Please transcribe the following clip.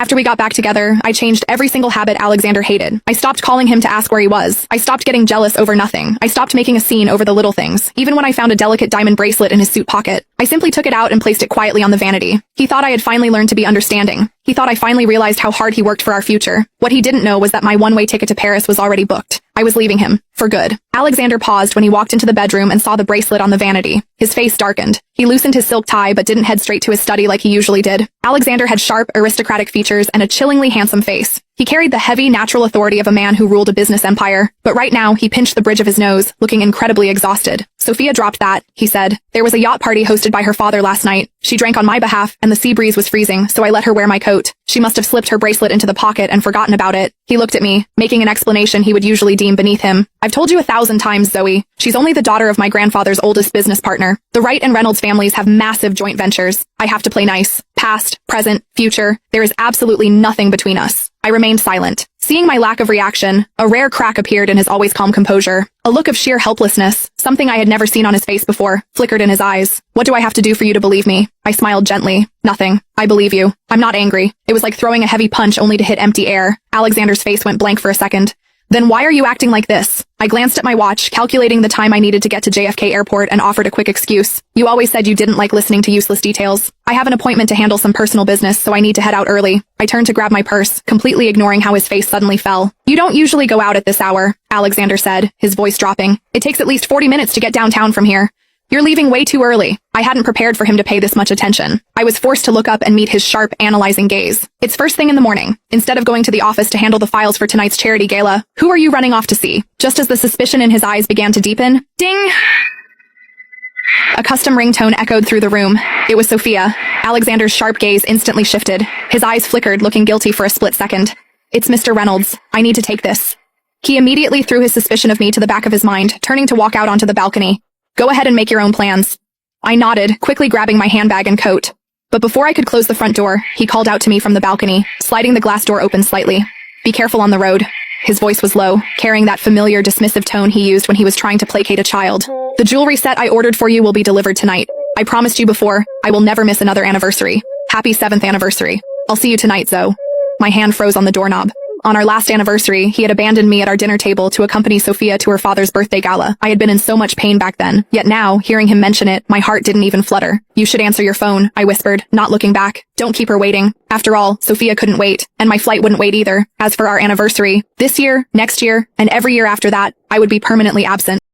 After we got back together, I changed every single habit Alexander hated. I stopped calling him to ask where he was. I stopped getting jealous over nothing. I stopped making a scene over the little things, even when I found a delicate diamond bracelet in his suit pocket. I simply took it out and placed it quietly on the vanity. He thought I had finally learned to be understanding. He thought I finally realized how hard he worked for our future. What he didn't know was that my one-way ticket to Paris was already booked. I was leaving him. For good. Alexander paused when he walked into the bedroom and saw the bracelet on the vanity. His face darkened. He loosened his silk tie but didn't head straight to his study like he usually did. Alexander had sharp, aristocratic features and a chillingly handsome face. He carried the heavy, natural authority of a man who ruled a business empire. But right now, he pinched the bridge of his nose, looking incredibly exhausted. Sophia dropped that, he said. There was a yacht party hosted by her father last night. She drank on my behalf, and the sea breeze was freezing, so I let her wear my coat. She must have slipped her bracelet into the pocket and forgotten about it. He looked at me, making an explanation he would usually deem beneath him. I've told you 1,000 times, Zoe. She's only the daughter of my grandfather's oldest business partner. The Wright and Reynolds families have massive joint ventures. I have to play nice. Past, present, future. There is absolutely nothing between us. I remained silent. Seeing my lack of reaction, a rare crack appeared in his always calm composure. A look of sheer helplessness, something I had never seen on his face before, flickered in his eyes. What do I have to do for you to believe me? I smiled gently. Nothing. I believe you. I'm not angry. It was like throwing a heavy punch only to hit empty air. Alexander's face went blank for a second. Then why are you acting like this? I glanced at my watch, calculating the time I needed to get to JFK Airport and offered a quick excuse. You always said you didn't like listening to useless details. I have an appointment to handle some personal business, so I need to head out early. I turned to grab my purse, completely ignoring how his face suddenly fell. You don't usually go out at this hour, Alexander said, his voice dropping. It takes at least 40 minutes to get downtown from here. You're leaving way too early. I hadn't prepared for him to pay this much attention. I was forced to look up and meet his sharp, analyzing gaze. It's first thing in the morning. Instead of going to the office to handle the files for tonight's charity gala, who are you running off to see? Just as the suspicion in his eyes began to deepen, ding! A custom ringtone echoed through the room. It was Sophia. Alexander's sharp gaze instantly shifted. His eyes flickered, looking guilty for a split second. It's Mr. Reynolds. I need to take this. He immediately threw his suspicion of me to the back of his mind, turning to walk out onto the balcony. Go ahead and make your own plans. I nodded, quickly grabbing my handbag and coat. But before I could close the front door, he called out to me from the balcony, sliding the glass door open slightly. Be careful on the road. His voice was low, carrying that familiar, dismissive tone he used when he was trying to placate a child. The jewelry set I ordered for you will be delivered tonight. I promised you before, I will never miss another anniversary. Happy 7th anniversary. I'll see you tonight, Zoe. My hand froze on the doorknob. On our last anniversary, he had abandoned me at our dinner table to accompany Sophia to her father's birthday gala. I had been in so much pain back then, yet now, hearing him mention it, my heart didn't even flutter. You should answer your phone, I whispered, not looking back. Don't keep her waiting. After all, Sophia couldn't wait, and my flight wouldn't wait either. As for our anniversary, this year, next year, and every year after that, I would be permanently absent.